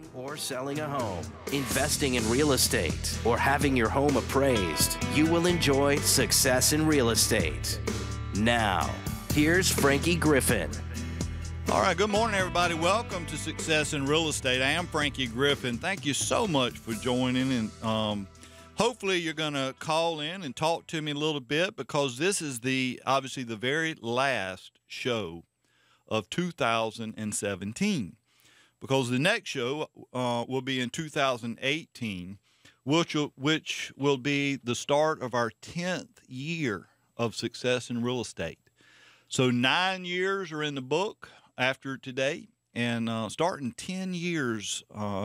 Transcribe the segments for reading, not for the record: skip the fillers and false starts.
Buying or selling a home, investing in real estate, or having your home appraised, you will enjoy Success in Real Estate. Now, here's Frankie Griffin. All right, good morning, everybody. Welcome to Success in Real Estate. I am Frankie Griffin. Thank you so much for joining, and hopefully you're going to call in and talk to me a little bit, because this is obviously the very last show of 2017. Because the next show will be in 2018, which will be the start of our 10th year of Success in Real Estate. So 9 years are in the book after today, and starting 10 years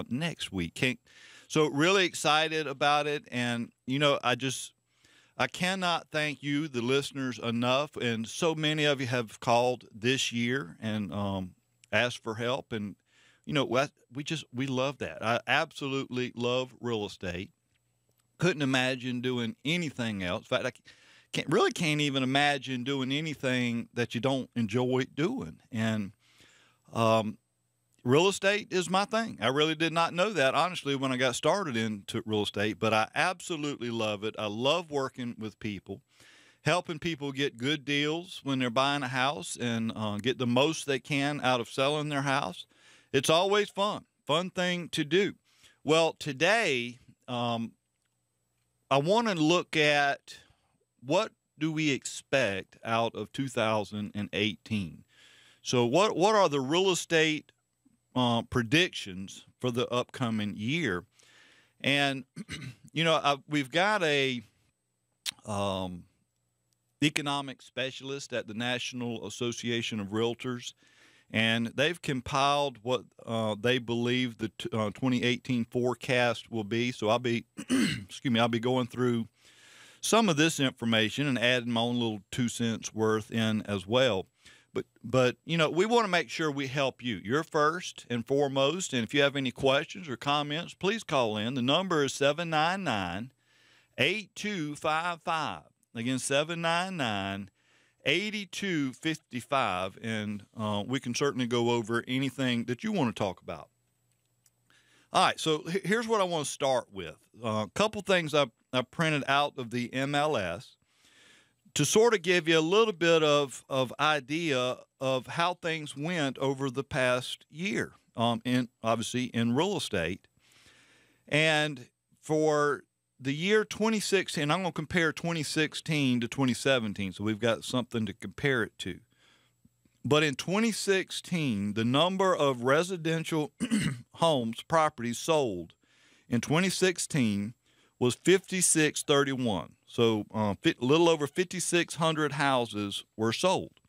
next week. So really excited about it, and I cannot thank you, the listeners, enough. And so many of you have called this year and asked for help, and we love that. I absolutely love real estate. Couldn't imagine doing anything else. In fact, I can't even imagine doing anything that you don't enjoy doing. And real estate is my thing. I really did not know that, honestly, when I got started into real estate, but I absolutely love it. I love working with people, helping people get good deals when they're buying a house, and get the most they can out of selling their house. It's always fun thing to do. Well, today, I want to look at what do we expect out of 2018. So what are the real estate predictions for the upcoming year? And, we've got a economic specialist at the National Association of Realtors, and they've compiled what they believe the 2018 forecast will be. So I'll be, I'll be going through some of this information and adding my own little 2 cents worth in as well. But we want to make sure we help you. You're first and foremost. And if you have any questions or comments, please call in. The number is 799-8255. Again, 799-8255, and we can certainly go over anything that you want to talk about. All right, so here's what I want to start with. A couple things I printed out of the MLS to sort of give you a little bit of idea of how things went over the past year, obviously in real estate. And for the year 2016, I'm going to compare 2016 to 2017, so we've got something to compare it to. But in 2016, the number of residential homes, properties sold in 2016 was 5631. So a little over 5,600 houses were sold.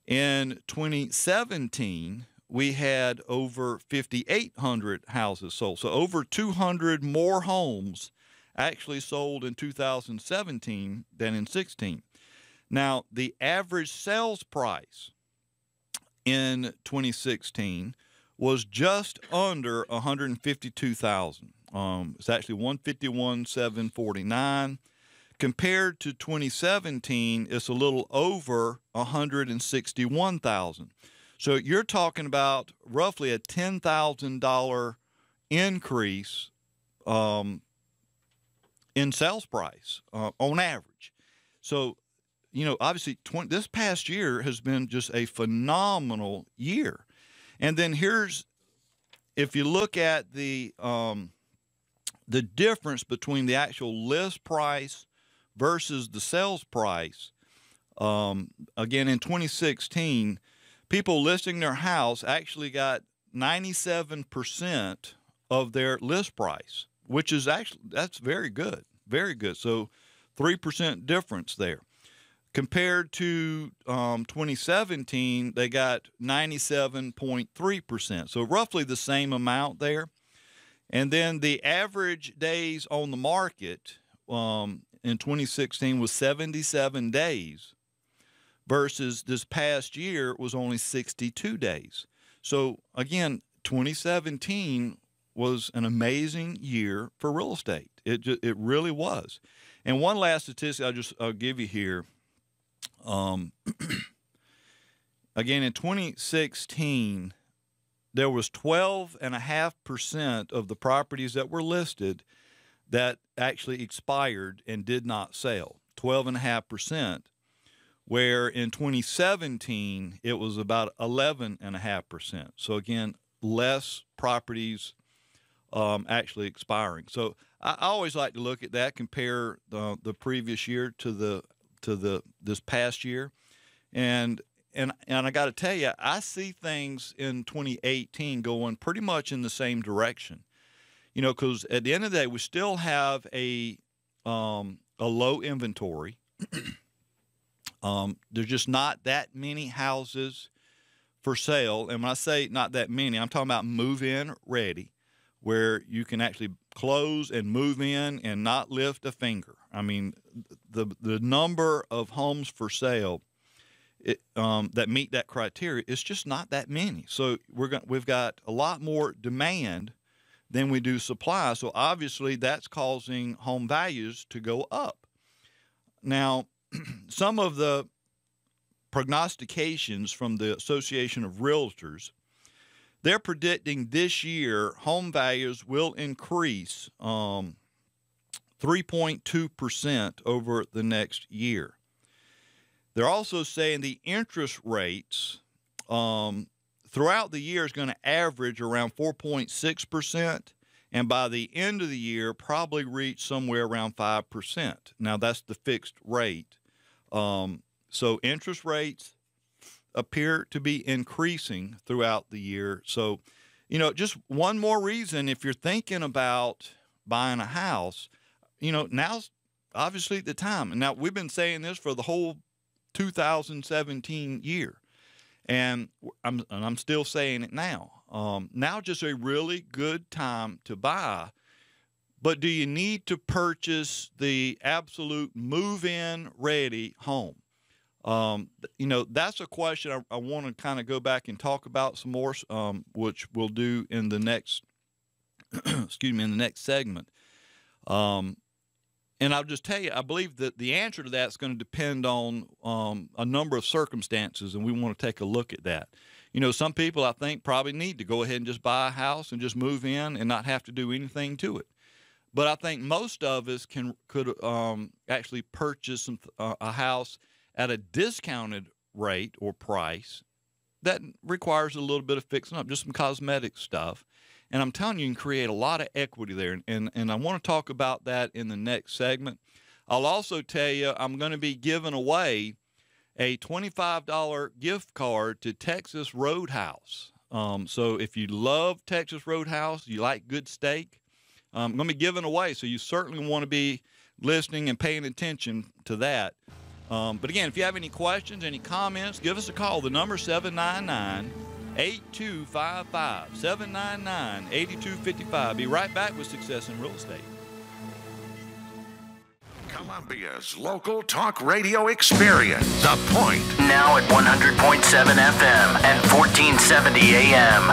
In 2017, we had over 5,800 houses sold. So over 200 more homes actually sold in 2017 than in 16. Now, the average sales price in 2016 was just under $152,000. It's actually $151,749. Compared to 2017, it's a little over $161,000. So you're talking about roughly a $10,000 increase in sales price on average. So, obviously this past year has been just a phenomenal year. And then if you look at the difference between the actual list price versus the sales price, again, in 2016, people listing their house actually got 97% of their list price, which is that's very good, very good. So 3% difference there. Compared to 2017, they got 97.3%. So roughly the same amount there. And then the average days on the market in 2016 was 77 days versus this past year was only 62 days. So again, 2017 was an amazing year for real estate. It really was. And one last statistic I'll give you here. Again, in 2016, there was 12.5% of the properties that were listed that actually expired and did not sell. 12.5%, where in 2017 it was about 11.5%. So again, less properties actually expiring. So I always like to look at that, compare the previous year to this past year, and I got to tell you, I see things in 2018 going pretty much in the same direction. You know, because at the end of the day, we still have a low inventory. There's just not that many houses for sale, and when I say not that many, I'm talking about move-in ready, where you can actually close and move in and not lift a finger. I mean, the number of homes for sale that meet that criteria is just not that many. So we've got a lot more demand than we do supply. So obviously that's causing home values to go up. Now, some of the prognostications from the Association of Realtors, they're predicting this year home values will increase 3.2% over the next year. They're also saying the interest rates throughout the year is going to average around 4.6%, and by the end of the year, probably reach somewhere around 5%. Now, that's the fixed rate. So interest rates appear to be increasing throughout the year. So, you know, just one more reason, if you're thinking about buying a house, you know, now's obviously the time. And now we've been saying this for the whole 2017 year, and I'm still saying it now. Now just a really good time to buy, but do you need to purchase the absolute move-in ready home? You know, that's a question I want to kind of go back and talk about some more, which we'll do in the next, excuse me, in the next segment. And I'll just tell you, I believe that the answer to that is going to depend on a number of circumstances, and we want to take a look at that. You know, some people I think probably need to go ahead and just buy a house and just move in and not have to do anything to it. But I think most of us could actually purchase a house at a discounted rate or price that requires a little bit of fixing up, just some cosmetic stuff. And I'm telling you, you can create a lot of equity there. And I want to talk about that in the next segment. I'll also tell you, I'm going to be giving away a $25 gift card to Texas Roadhouse. So if you love Texas Roadhouse, you like good steak, I'm going to be giving away. So you certainly want to be listening and paying attention to that. But again, if you have any questions, any comments, give us a call. The number is 799-8255, 799-8255. Be right back with Success in Real Estate. Columbia's local talk radio experience. The Point. Now at 100.7 FM and 1470 AM.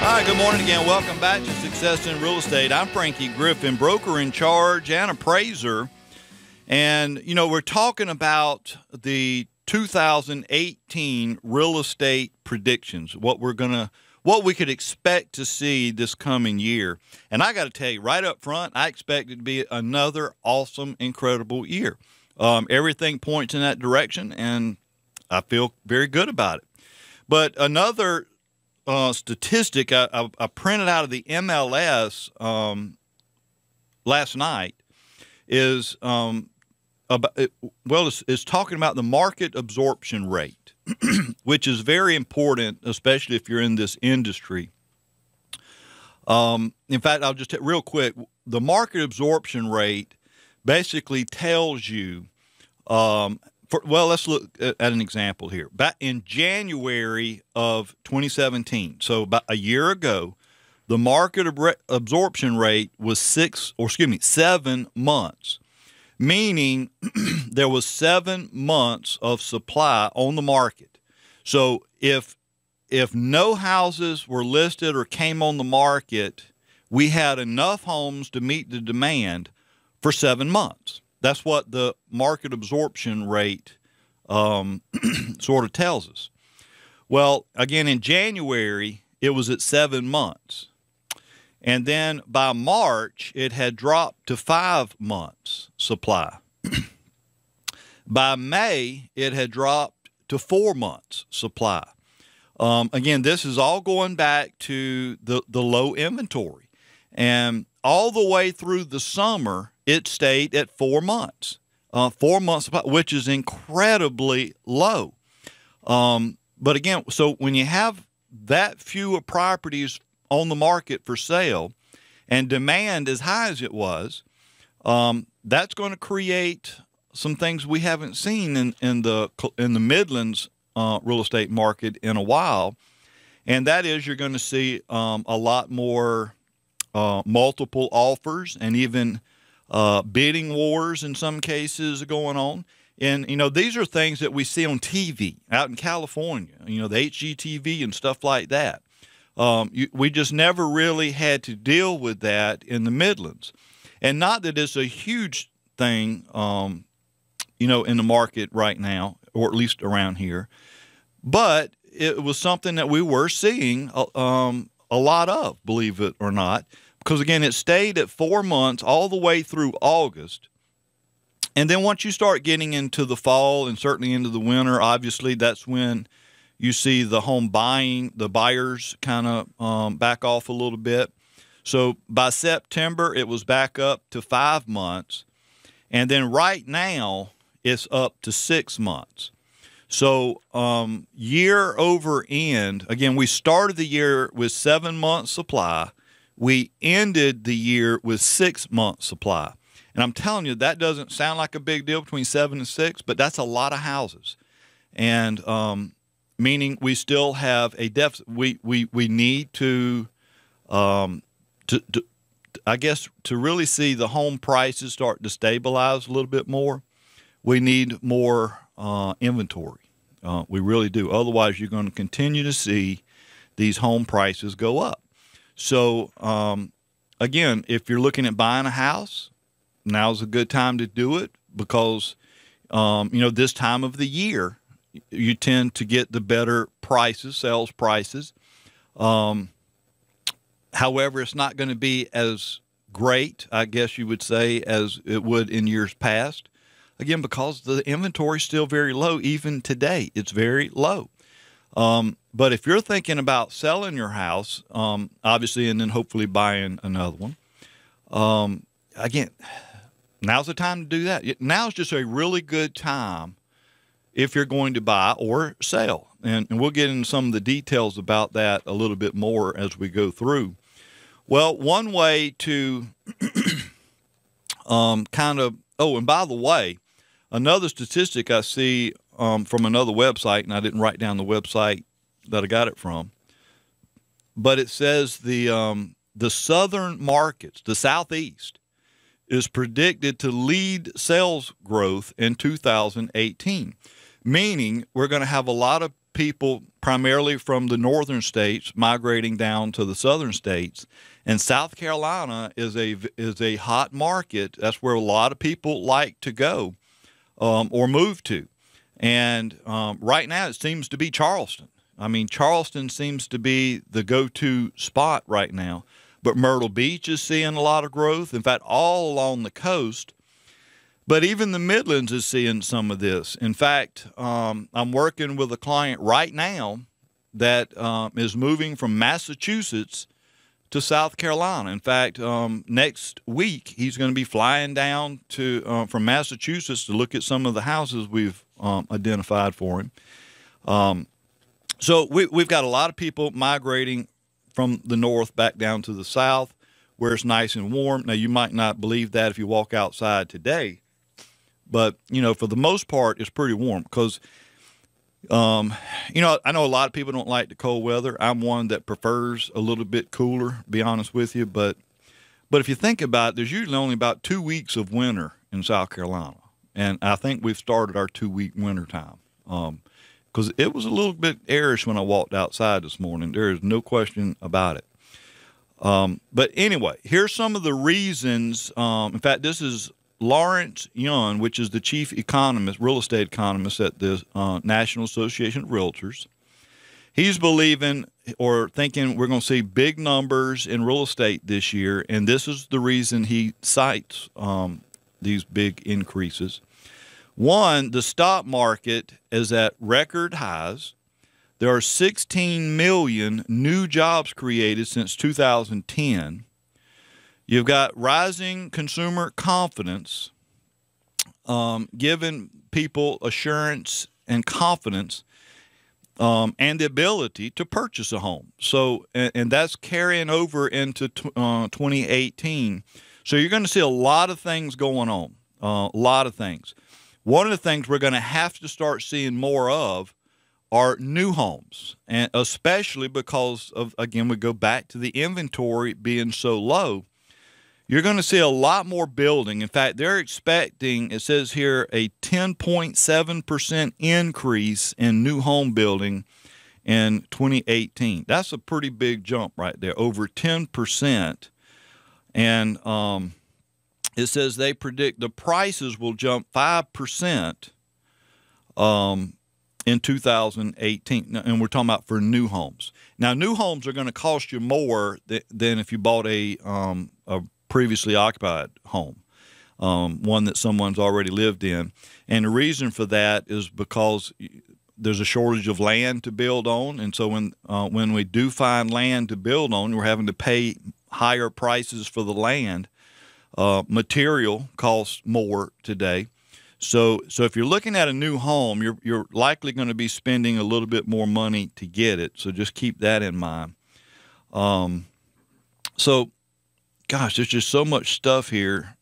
All right, good morning again. Welcome back to Success in Real Estate. I'm Frankie Griffin, broker in charge and appraiser. And, you know, we're talking about the 2018 real estate predictions, what we could expect to see this coming year. And I got to tell you right up front, I expect it to be another awesome, incredible year. Everything points in that direction, and I feel very good about it. But another statistic I printed out of the MLS last night is it's talking about the market absorption rate, which is very important, especially if you're in this industry. In fact, I'll just real quick, the market absorption rate basically tells you, let's look at an example here. Back in January of 2017, so about a year ago, the market absorption rate was 7 months, meaning there was 7 months of supply on the market. So if no houses were listed or came on the market, we had enough homes to meet the demand for 7 months. That's what the market absorption rate sort of tells us. Well, again, in January, it was at 7 months. And then by March, it had dropped to 5 months supply. By May, it had dropped to 4 months supply. Again, this is all going back to the low inventory. And all the way through the summer, it stayed at 4 months. 4 months supply, which is incredibly low. But again, so when you have that few properties on the market for sale and demand as high as it was, that's going to create some things we haven't seen in the Midlands real estate market in a while. And that is, you're going to see a lot more multiple offers and even bidding wars in some cases going on. And, these are things that we see on TV out in California, the HGTV and stuff like that. We just never really had to deal with that in the Midlands. And not that it's a huge thing, in the market right now, or at least around here, but it was something that we were seeing a lot of, believe it or not, because, again, it stayed at 4 months all the way through August. And then once you start getting into the fall and certainly into the winter, obviously that's when you see the home buying, the buyers kind of back off a little bit. So by September, it was back up to 5 months. And then right now, it's up to 6 months. So year over end, again, we started the year with 7 months supply. We ended the year with 6 months supply. And I'm telling you, that doesn't sound like a big deal between 7 and 6, but that's a lot of houses. And meaning we still have a deficit. We need to I guess, to really see the home prices start to stabilize a little bit more, we need more inventory. We really do. Otherwise, you're going to continue to see these home prices go up. So, again, if you're looking at buying a house, now's a good time to do it because, this time of the year, you tend to get the better prices, sales prices. However, it's not going to be as great, I guess you would say, as it would in years past. Again, because the inventory is still very low. Even today, it's very low. But if you're thinking about selling your house, obviously, and then hopefully buying another one, again, now's the time to do that. Now's just a really good time if you're going to buy or sell. And we'll get into some of the details about that a little bit more as we go through. Well, one way to and by the way, another statistic I see from another website, and I didn't write down the website that I got it from, but it says the southern markets, the Southeast, is predicted to lead sales growth in 2018, meaning we're going to have a lot of people primarily from the northern states migrating down to the southern states. And South Carolina is a hot market. That's where a lot of people like to go or move to. And right now it seems to be Charleston. I mean, Charleston seems to be the go-to spot right now. But Myrtle Beach is seeing a lot of growth. In fact, all along the coast. But even the Midlands is seeing some of this. In fact, I'm working with a client right now that is moving from Massachusetts to South Carolina. In fact, next week he's going to be flying down to from Massachusetts to look at some of the houses we've identified for him. So we've got a lot of people migrating from the north back down to the south where it's nice and warm. Now, you might not believe that if you walk outside today, but, for the most part, it's pretty warm because, I know a lot of people don't like the cold weather. I'm one that prefers a little bit cooler, to be honest with you. But if you think about it, there's usually only about 2 weeks of winter in South Carolina. And I think we've started our 2-week winter time because it was a little bit airish when I walked outside this morning. There is no question about it. But anyway, here's some of the reasons. In fact, this is Lawrence Yun, which is the chief economist, real estate economist at the National Association of Realtors, he's believing or thinking we're going to see big numbers in real estate this year, and this is the reason he cites these big increases. One, the stock market is at record highs. There are 16 million new jobs created since 2010. You've got rising consumer confidence, giving people assurance and confidence and the ability to purchase a home. So, and that's carrying over into 2018. So you're going to see a lot of things going on, a lot of things. One of the things we're going to have to start seeing more of are new homes, and especially because of, again, we go back to the inventory being so low. You're going to see a lot more building. In fact, they're expecting, it says here, a 10.7% increase in new home building in 2018. That's a pretty big jump right there, over 10%. And it says they predict the prices will jump 5% in 2018, and we're talking about for new homes. Now, new homes are going to cost you more than if you bought a previously occupied home, one that someone's already lived in. And the reason for that is because there's a shortage of land to build on, and so when we do find land to build on, we're having to pay higher prices for the land. Material costs more today. So if you're looking at a new home, you're likely going to be spending a little bit more money to get it. So just keep that in mind. So, gosh, there's just so much stuff here,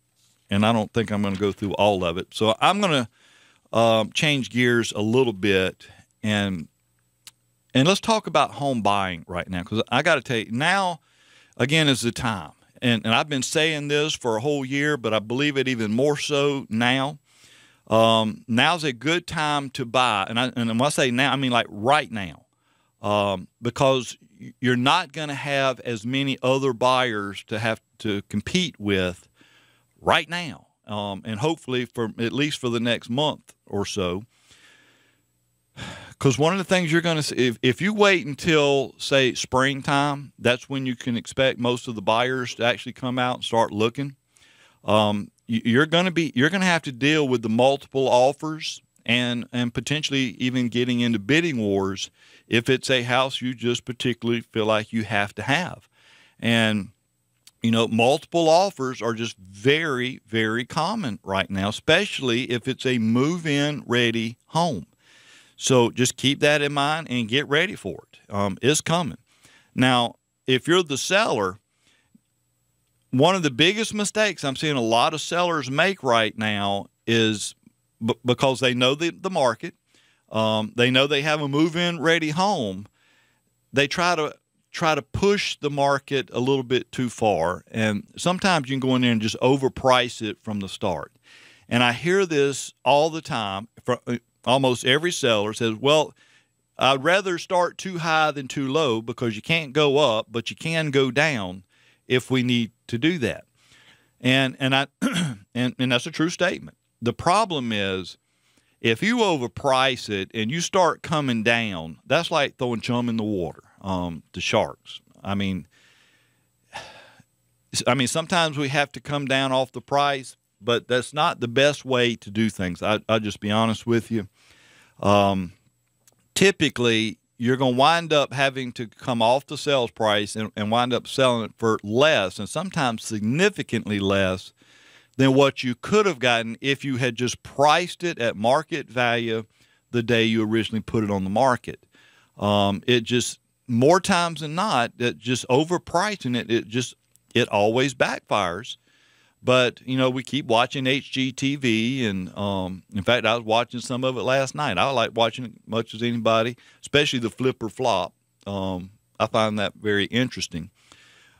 and I don't think I'm going to go through all of it. So I'm going to change gears a little bit, and let's talk about home buying right now, because I got to tell you, now, again, is the time. And I've been saying this for a whole year, but I believe it even more so now. Now's a good time to buy, and when I say now, I mean like right now, because you're not going to have as many other buyers to have to compete with right now, and hopefully for at least for the next month or so. Because one of the things you're going to see, if you wait until, say, springtime, that's when you can expect most of the buyers to actually come out and start looking. You're going to have to deal with the multiple offers and potentially even getting into bidding wars if it's a house you just particularly feel like you have to have. And, multiple offers are just very, very common right now, especially if it's a move-in ready home. So just keep that in mind and get ready for it. It's coming. Now, if you're the seller, one of the biggest mistakes I'm seeing a lot of sellers make right now is because they know the market, they know they have a move-in ready home, they try to push the market a little bit too far, and sometimes you can go in there and just overprice it from the start. And I hear this all the time from almost every seller says, well, I'd rather start too high than too low because you can't go up, but you can go down if we need to do that. And that's a true statement. The problem is if you overprice it and you start coming down, that's like throwing chum in the water to sharks. I mean, sometimes we have to come down off the price, but that's not the best way to do things. I'll just be honest with you. Typically, you're going to wind up having to come off the sales price and wind up selling it for less, and sometimes significantly less than what you could have gotten if you had just priced it at market value the day you originally put it on the market. It just, more times than not, that just overpricing it always backfires. But, we keep watching HGTV, and in fact, I was watching some of it last night. I like watching it as much as anybody, especially the flip or flop. I find that very interesting.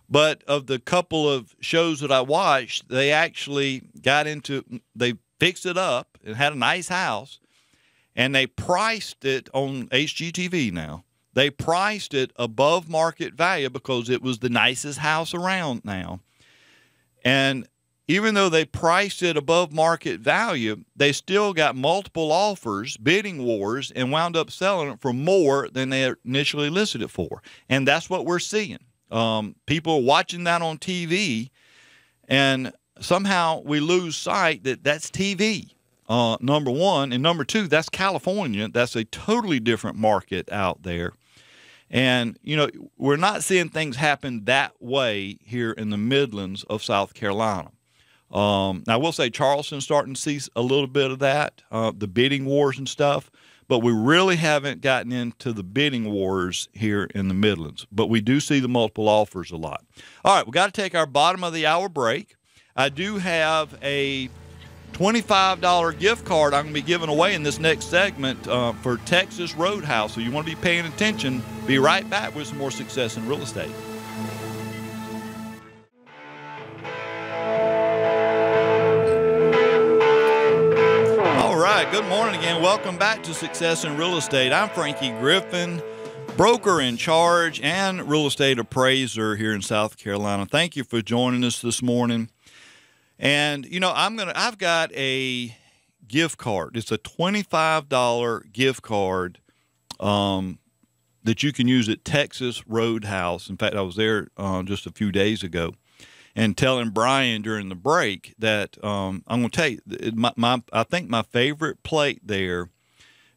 But of the couple of shows that I watched, they actually they fixed it up and had a nice house, and they priced it on HGTV now. They priced it above market value because it was the nicest house around now. And even though they priced it above market value, they still got multiple offers, bidding wars, and wound up selling it for more than they initially listed it for. And that's what we're seeing. People are watching that on TV, and somehow we lose sight that that's TV, number one. And number two, that's California. That's a totally different market out there. And, you know, we're not seeing things happen that way here in the Midlands of South Carolina. Now, I will say Charleston's starting to see a little bit of that, the bidding wars and stuff, but we really haven't gotten into the bidding wars here in the Midlands. But we do see the multiple offers a lot. All right, we got to take our bottom of the hour break. I do have a $25 gift card I'm going to be giving away in this next segment for Texas Roadhouse. So you want to be paying attention. Be right back with some more Success in Real Estate. All right, good morning again. Welcome back to Success in Real Estate. I'm Frankie Griffin, broker in charge and real estate appraiser here in South Carolina. Thank you for joining us this morning. And, you know, I've got a gift card. It's a $25 gift card that you can use at Texas Roadhouse. In fact, I was there just a few days ago and telling Brian during the break that I'm going to tell you, I think my favorite plate there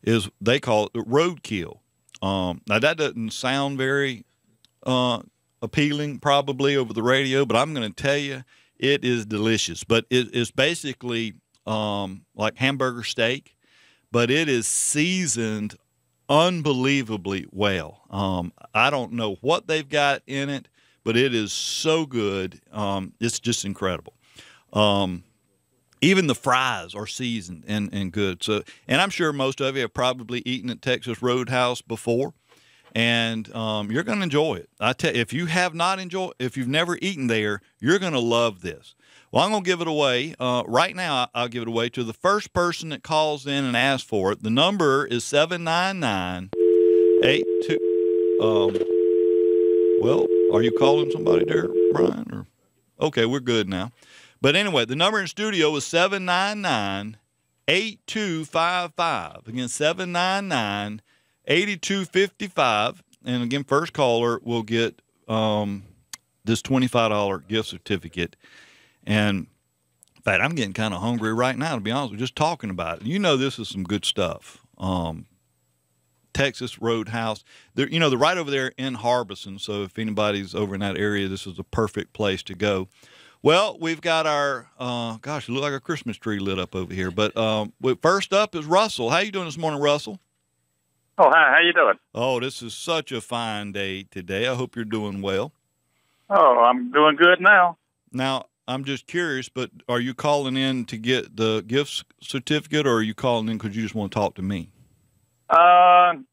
is, they call it the Roadkill. Now, that doesn't sound very appealing probably over the radio, but I'm going to tell you, it is delicious. But it's basically like hamburger steak, but it is seasoned unbelievably well. I don't know what they've got in it, but it is so good. It's just incredible. Even the fries are seasoned and good. So, and I'm sure most of you have probably eaten at Texas Roadhouse before, and you're going to enjoy it. I tell you, if you've never eaten there, you're going to love this. Well, I'm going to give it away right now. I'll give it away to the first person that calls in and asks for it. The number is 799-82. Well, are you calling somebody there, Brian? Or okay, we're good now. But anyway, the number in studio is 799-8255. Again, 799-8255. And again, first caller will get this $25 gift certificate. And in fact, I'm getting kind of hungry right now, to be honest with you, just talking about it. You know, this is some good stuff. Texas Roadhouse. They're right over there in Harbison. So if anybody's over in that area, this is a perfect place to go. Well, we've got our, it looks like a Christmas tree lit up over here. But first up is Russell. How you doing this morning, Russell? Oh, hi. How you doing? Oh, this is such a fine day today. I hope you're doing well. Oh, I'm doing good now. Now, I'm just curious, but are you calling in to get the gift certificate, or are you calling in because you just want to talk to me? Calling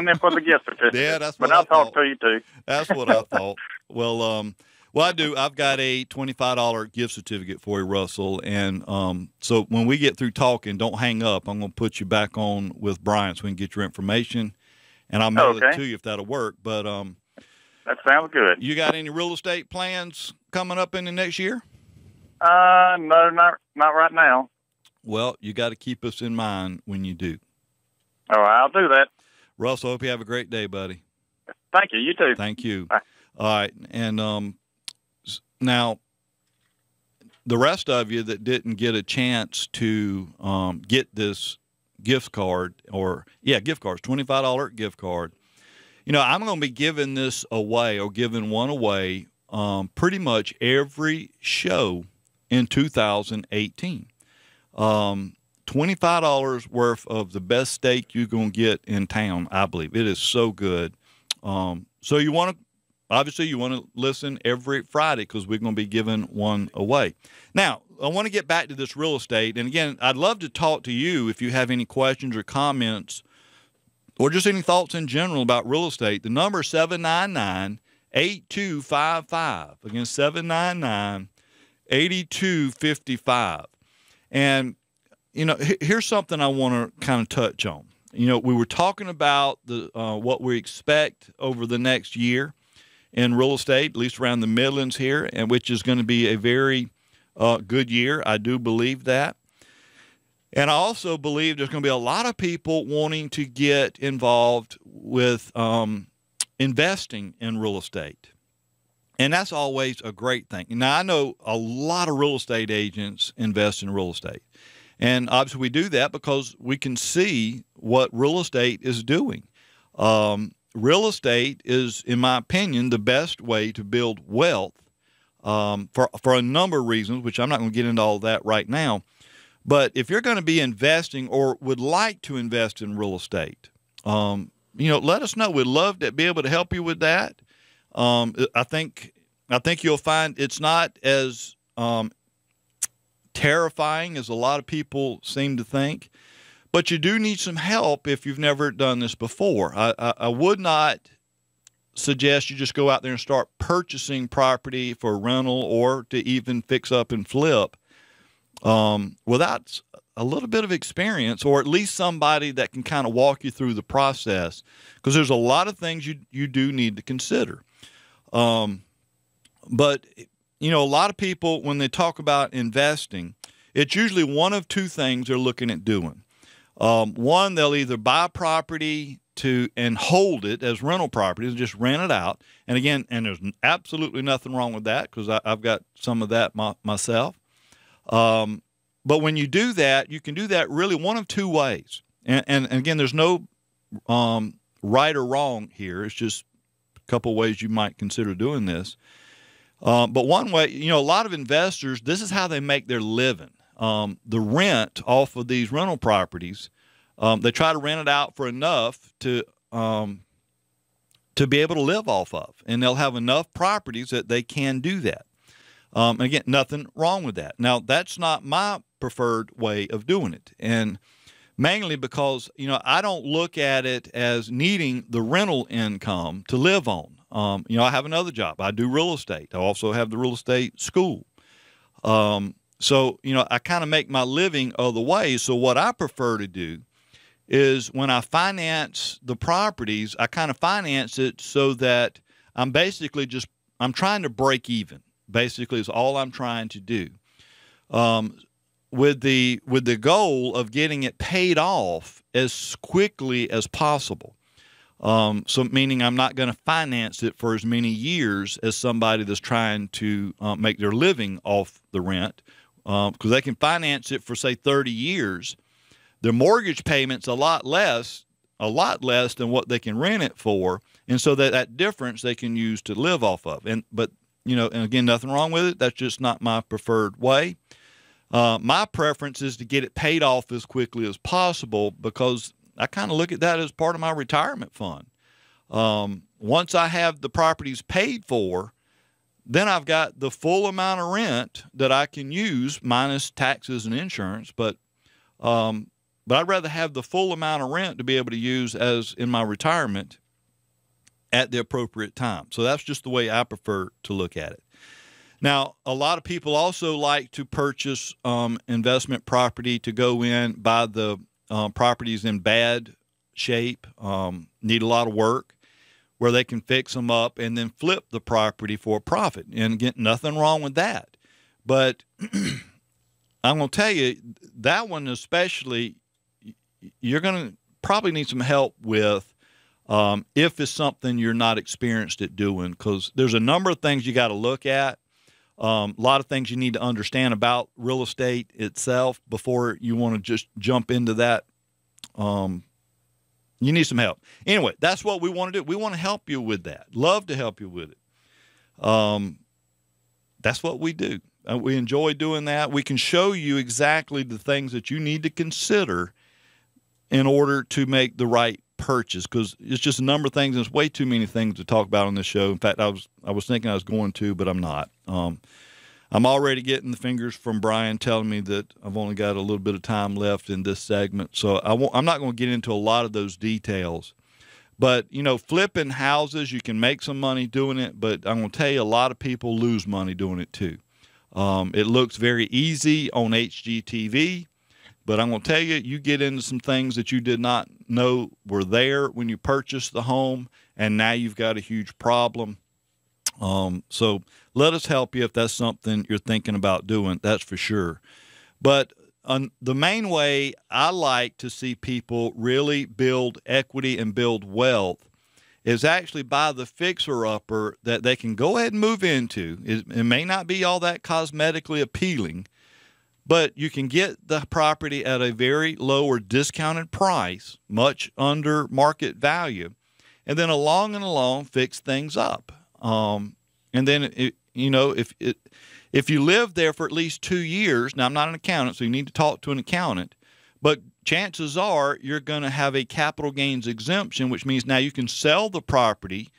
in for the gift certificate. Yeah, that's what but I'll thought. talk to you, too. That's what I thought. Well, I do. I've got a $25 gift certificate for you, Russell. And so when we get through talking, don't hang up. I'm going to put you back on with Brian so we can get your information. And I'll mail it to you if that'll work. But that sounds good. You got any real estate plans coming up in the next year? No, not right now. Well, you got to keep us in mind when you do. Oh, I'll do that. Russell, hope you have a great day, buddy. Thank you. You too. Thank you. Bye. All right. And now, the rest of you that didn't get a chance to get this gift card, gift cards, $25 gift card. You know, I'm going to be giving this away, or giving one away pretty much every show in 2018. $25 worth of the best steak you're going to get in town, I believe. It is so good. So you want to listen every Friday, because we're going to be giving one away. Now, I want to get back to this real estate. And again, I'd love to talk to you if you have any questions or comments, or just any thoughts in general about real estate. The number is 799-8255. Again, 799-8255. And, you know, here's something I want to kind of touch on. You know, we were talking about what we expect over the next year in real estate, at least around the Midlands here, and which is going to be a very good year. I do believe that. And I also believe there's going to be a lot of people wanting to get involved with investing in real estate. And that's always a great thing. Now, I know a lot of real estate agents invest in real estate. And obviously we do that because we can see what real estate is doing. Real estate is, in my opinion, the best way to build wealth for a number of reasons, which I'm not going to get into all that right now. But if you're going to be investing or would like to invest in real estate, let us know. We'd love to be able to help you with that. I think you'll find it's not as terrifying as a lot of people seem to think, but you do need some help if you've never done this before. I would not suggest you just go out there and start purchasing property for rental or to even fix up and flip without a little bit of experience, or at least somebody that can kind of walk you through the process, because there's a lot of things you do need to consider. But a lot of people, when they talk about investing, it's usually one of two things they're looking at doing. One, they'll either buy property and hold it as rental property and just rent it out. And again, and there's absolutely nothing wrong with that, because I've got some of that myself. But when you do that, you can do that really one of two ways. And again, there's no right or wrong here. It's just a couple ways you might consider doing this. But one way, a lot of investors, this is how they make their living. The rent off of these rental properties, they try to rent it out for enough to be able to live off of. And they'll have enough properties that they can do that. Again, nothing wrong with that. Now, that's not my preferred way of doing it. And mainly because, I don't look at it as needing the rental income to live on. I have another job. I do real estate. I also have the real estate school. So, I kind of make my living other ways. So what I prefer to do is when I finance the properties, I kind of finance it so that I'm trying to break even. Basically, is all I'm trying to do, with the goal of getting it paid off as quickly as possible. So meaning I'm not going to finance it for as many years as somebody that's trying to make their living off the rent, because they can finance it for, say, 30 years. Their mortgage payment's a lot less than what they can rent it for, and so that difference they can use to live off of. And again, nothing wrong with it. That's just not my preferred way. My preference is to get it paid off as quickly as possible, because I kind of look at that as part of my retirement fund. Once I have the properties paid for, then I've got the full amount of rent that I can use minus taxes and insurance. But I'd rather have the full amount of rent to be able to use as in my retirement at the appropriate time. So that's just the way I prefer to look at it. Now, a lot of people also like to purchase investment property to go in, buy the properties in bad shape, need a lot of work, where they can fix them up and then flip the property for a profit. And again, nothing wrong with that. But I'm going to tell you, that one especially, you're going to probably need some help with if it's something you're not experienced at doing, because there's a number of things you got to look at. A lot of things you need to understand about real estate itself before you want to just jump into that. You need some help. Anyway, that's what we want to do. We want to help you with that. Love to help you with it. That's what we do. We enjoy doing that. We can show you exactly the things that you need to consider in order to make the right purchase, because it's just a number of things. There's way too many things to talk about on this show. In fact, I was thinking I was going to, but I'm not. I'm already getting the fingers from Brian telling me that I've only got a little bit of time left in this segment, so I'm not going to get into a lot of those details. But, flipping houses, you can make some money doing it, but I'm going to tell you, a lot of people lose money doing it too. It looks very easy on HGTV, but I'm going to tell you, you get into some things that you did not know were there when you purchased the home, and now you've got a huge problem. So let us help you if that's something you're thinking about doing. That's for sure. But the main way I like to see people really build equity and build wealth is actually buy the fixer-upper that they can go ahead and move into. It may not be all that cosmetically appealing, but you can get the property at a very low or discounted price, much under market value, and then along fix things up. And then, if you live there for at least 2 years, now I'm not an accountant, so you need to talk to an accountant, but chances are you're going to have a capital gains exemption, which means now you can sell the property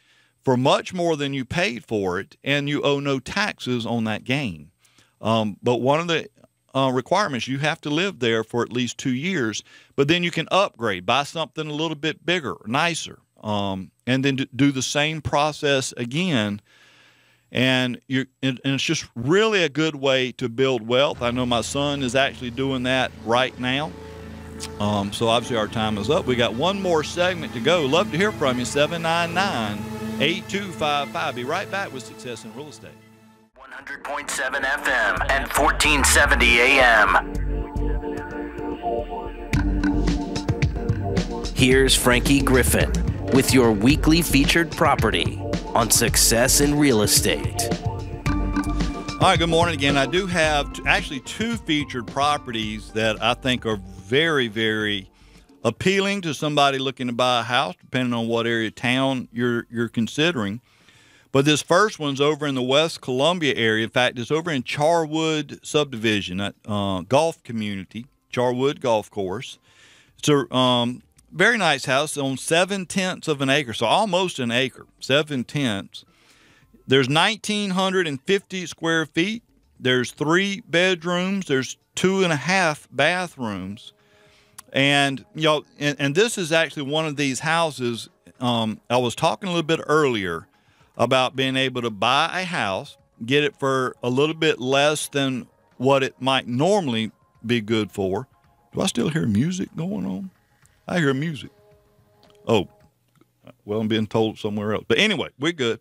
for much more than you paid for it, and you owe no taxes on that gain. But one of the requirements, you have to live there for at least 2 years, but then you can upgrade, buy something a little bit bigger, nicer, and then do the same process again. And it's just really a good way to build wealth. I know my son is actually doing that right now. So obviously our time is up. We got one more segment to go. Love to hear from you. 799-8255. Be right back with Success in Real Estate. 100.7 FM and 1470 AM. Here's Frankie Griffin with your weekly featured property on Success in Real Estate. All right, good morning again. I do have actually two featured properties that I think are very, very appealing to somebody looking to buy a house, depending on what area of town you're considering. But this first one's over in the West Columbia area. In fact, it's over in Charwood subdivision, at golf community, Charwood Golf Course. It's a very nice house on 7/10 of an acre, so almost an acre, 7/10. There's 1,950 square feet. There's 3 bedrooms. There's 2.5 bathrooms. And, and this is actually one of these houses. I was talking a little bit earlier about being able to buy a house, get it for a little bit less than what it might normally be good for. Do I still hear music going on? I hear music. Oh, well, I'm being told somewhere else. But anyway, we're good.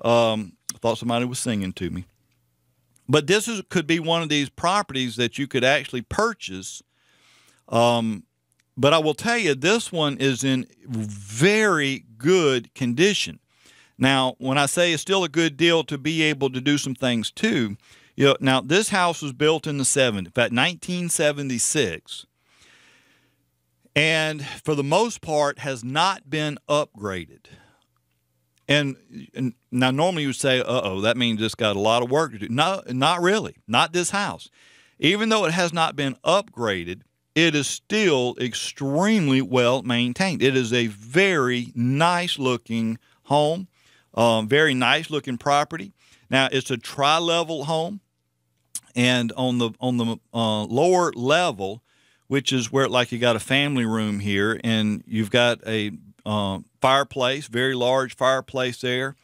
I thought somebody was singing to me. But this could be one of these properties that you could actually purchase. But I will tell you, this one is in very good condition. Now, when I say it's still a good deal to be able to do some things too, now this house was built in the 70s, in fact, 1976. And for the most part has not been upgraded. And now normally you would say, that means it's got a lot of work to do. No, not really. Not this house. Even though it has not been upgraded, it is still extremely well maintained. It is a very nice looking home, very nice looking property. Now it's a tri-level home, and on the lower level, which is where like you got a family room here, and you've got a fireplace, very large fireplace there,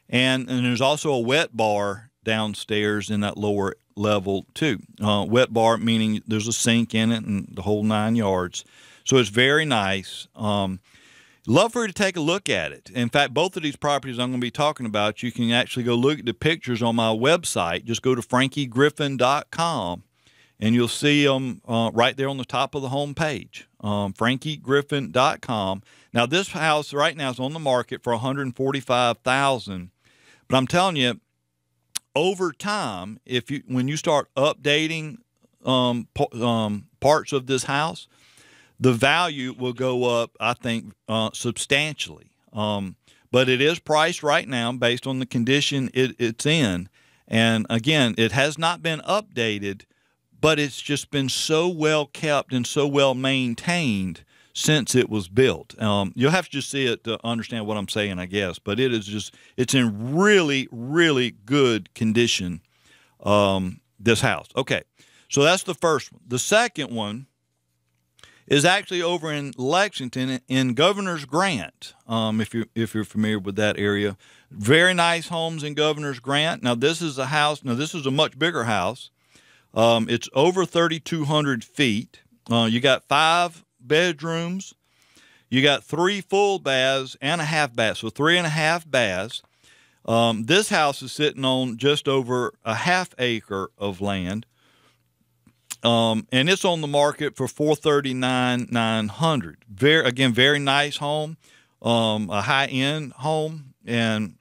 and there's also a wet bar downstairs in that lower level too. Wet bar meaning there's a sink in it and the whole 9 yards. So it's very nice. Love for you to take a look at it. In fact, both of these properties I'm going to be talking about, you can actually go look at the pictures on my website. Just go to frankiegriffin.com. And you'll see them right there on the top of the home page, frankiegriffin.com. Now, this house right now is on the market for $145,000. But I'm telling you, over time, when you start updating parts of this house, the value will go up, I think, substantially. But it is priced right now based on the condition it's in. And again, it has not been updated, but it's just been so well kept and so well maintained since it was built. You'll have to just see it to understand what I'm saying, I guess. But it's in really, really good condition, this house. Okay, so that's the first one. The second one is actually over in Lexington in Governor's Grant, if you're familiar with that area. Very nice homes in Governor's Grant. Now, this is a house. Now, this is a much bigger house. It's over 3,200 feet. You got 5 bedrooms. You got 3 full baths and a half bath, so 3.5 baths. This house is sitting on just over a half acre of land, and it's on the market for $439,900. Very nice home, a high-end home. And,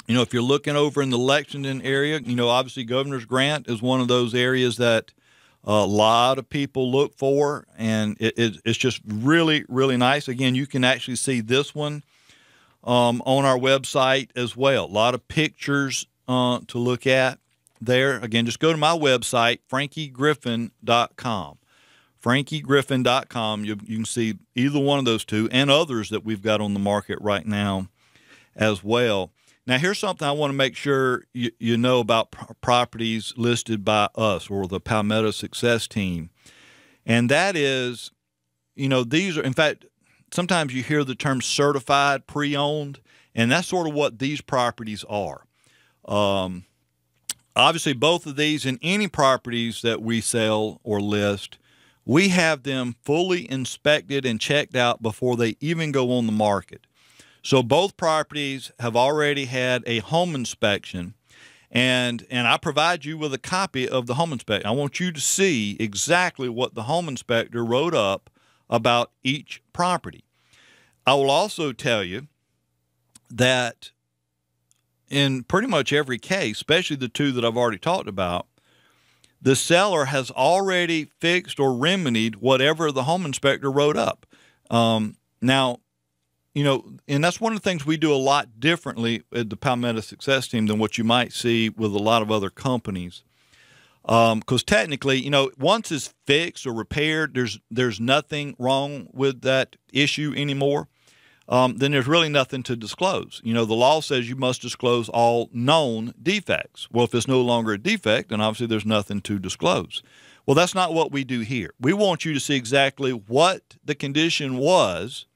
if you're looking over in the Lexington area, obviously Governor's Grant is one of those areas that a lot of people look for, and it's just really, really nice. Again, you can actually see this one on our website as well. A lot of pictures to look at there. Again, just go to my website, frankiegriffin.com. frankiegriffin.com. You can see either one of those two and others that we've got on the market right now as well. Now, here's something I want to make sure you know about properties listed by us or the Palmetto Success Team. And that is, these are, in fact, sometimes you hear the term certified pre-owned, and that's sort of what these properties are. Obviously, both of these and any properties that we sell or list, we have them fully inspected and checked out before they even go on the market. So both properties have already had a home inspection, and I provide you with a copy of the home inspection. I want you to see exactly what the home inspector wrote up about each property. I will also tell you that in pretty much every case, especially the two that I've already talked about, the seller has already fixed or remedied whatever the home inspector wrote up. Now, and that's one of the things we do a lot differently at the Palmetto Success Team than what you might see with a lot of other companies. Because technically, once it's fixed or repaired, there's nothing wrong with that issue anymore. Then there's really nothing to disclose. The law says you must disclose all known defects. Well, if it's no longer a defect, then obviously there's nothing to disclose. Well, that's not what we do here. We want you to see exactly what the condition was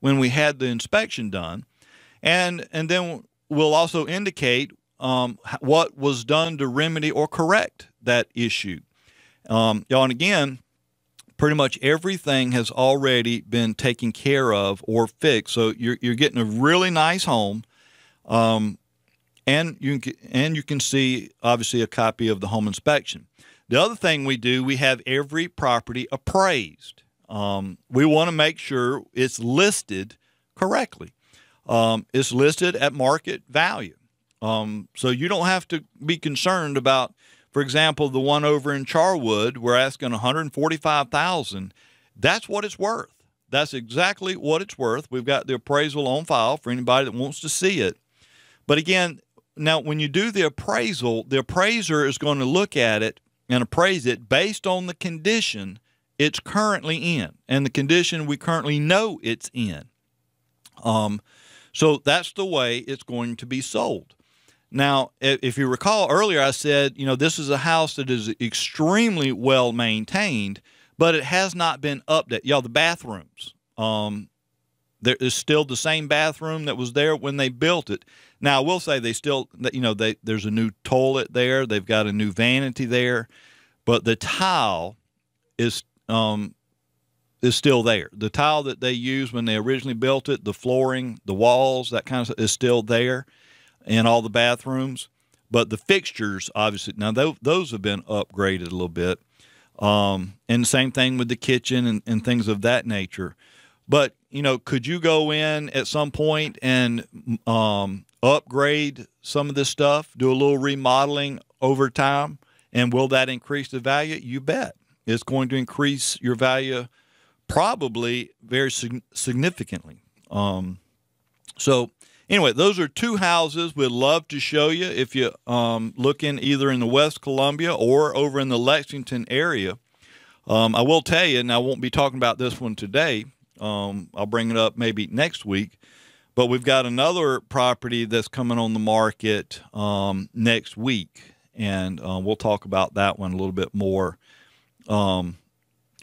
when we had the inspection done, and then we'll also indicate what was done to remedy or correct that issue. And again, pretty much everything has already been taken care of or fixed. So you're getting a really nice home, and you can see obviously a copy of the home inspection. The other thing we do, we have every property appraised. We want to make sure it's listed correctly. It's listed at market value. So you don't have to be concerned about, for example, the one over in Charwood, we're asking $145,000. That's what it's worth. That's exactly what it's worth. We've got the appraisal on file for anybody that wants to see it. But again, now when you do the appraisal, the appraiser is going to look at it and appraise it based on the condition it's currently in and the condition we currently know it's in. So that's the way it's going to be sold. Now, if you recall earlier, I said, this is a house that is extremely well maintained, but it has not been updated. The bathrooms, there is still the same bathroom that was there when they built it. Now, I will say there's a new toilet there. They've got a new vanity there, but the tile is still there. The tile that they used when they originally built it, the flooring, the walls, that kind of stuff is still there in all the bathrooms. But the fixtures, obviously, now those have been upgraded a little bit. And the same thing with the kitchen and things of that nature. But, could you go in at some point and upgrade some of this stuff, do a little remodeling over time, and will that increase the value? You bet. It's going to increase your value probably very significantly. So anyway, those are two houses we'd love to show you if you looking either in the West Columbia or over in the Lexington area. I will tell you, and I won't be talking about this one today. I'll bring it up maybe next week. But we've got another property that's coming on the market next week, and we'll talk about that one a little bit more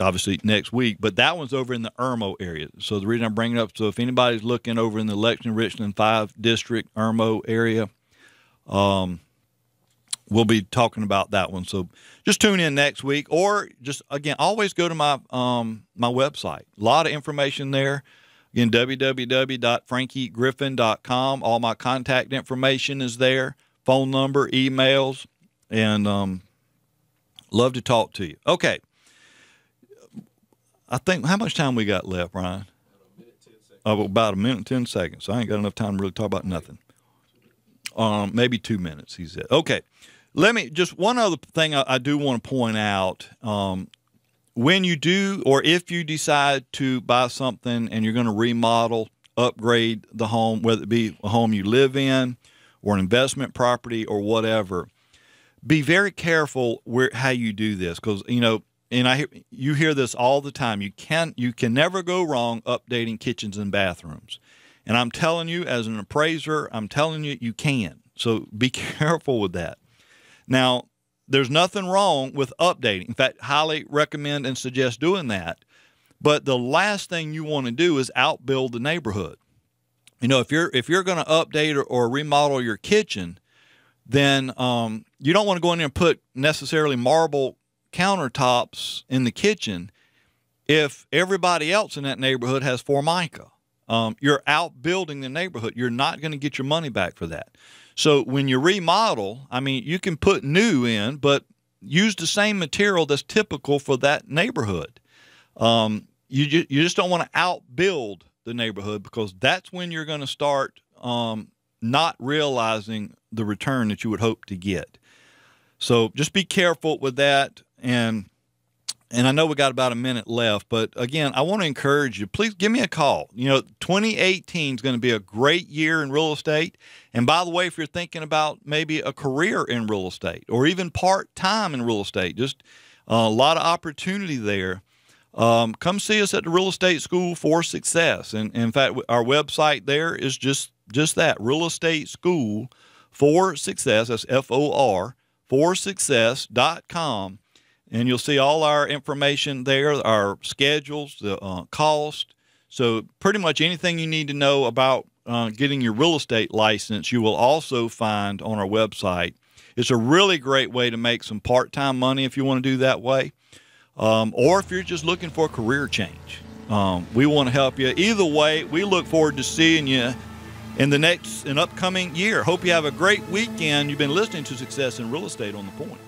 obviously next week. But that one's over in the Irmo area. So the reason I'm bringing it up, so if anybody's looking over in the Lexington, Richland 5 District, Irmo area, we'll be talking about that one. So just tune in next week, or just, again, always go to my my website. A lot of information there. Again, www.frankiegriffin.com. All my contact information is there, phone number, emails, and love to talk to you. Okay. I think, how much time we got left, Ryan? About a minute and 10 seconds. So I ain't got enough time to really talk about nothing. Maybe 2 minutes, he said. Okay. Just one other thing I do want to point out. When you do, or if you decide to buy something and you're going to remodel, upgrade the home, whether it be a home you live in or an investment property or whatever, be very careful how you do this, because, and you hear this all the time. You can never go wrong updating kitchens and bathrooms. And I'm telling you, as an appraiser, I'm telling you, you can. So be careful with that. Now, there's nothing wrong with updating. In fact, highly recommend and suggest doing that. But the last thing you want to do is outbuild the neighborhood. If you're going to update or remodel your kitchen, then you don't want to go in there and put necessarily marble countertops in the kitchen if everybody else in that neighborhood has Formica. You're outbuilding the neighborhood. You're not going to get your money back for that. So when you remodel, you can put new in, but use the same material that's typical for that neighborhood. You just don't want to outbuild the neighborhood, because that's when you're going to start not realizing the return that you would hope to get. So just be careful with that. And I know we got about a minute left, but again, I want to encourage you, please give me a call. 2018 is going to be a great year in real estate. And by the way, if you're thinking about maybe a career in real estate or even part-time in real estate, just a lot of opportunity there. Come see us at the Real Estate School for Success. And in fact, our website there is just that, Real Estate School for Success. That's FOR, forsuccess.com. And you'll see all our information there, our schedules, the cost. So pretty much anything you need to know about getting your real estate license, you will also find on our website. It's a really great way to make some part-time money if you want to do that way, or if you're just looking for a career change. We want to help you. Either way, we look forward to seeing you in the upcoming year. Hope you have a great weekend. You've been listening to Success in Real Estate on the Point.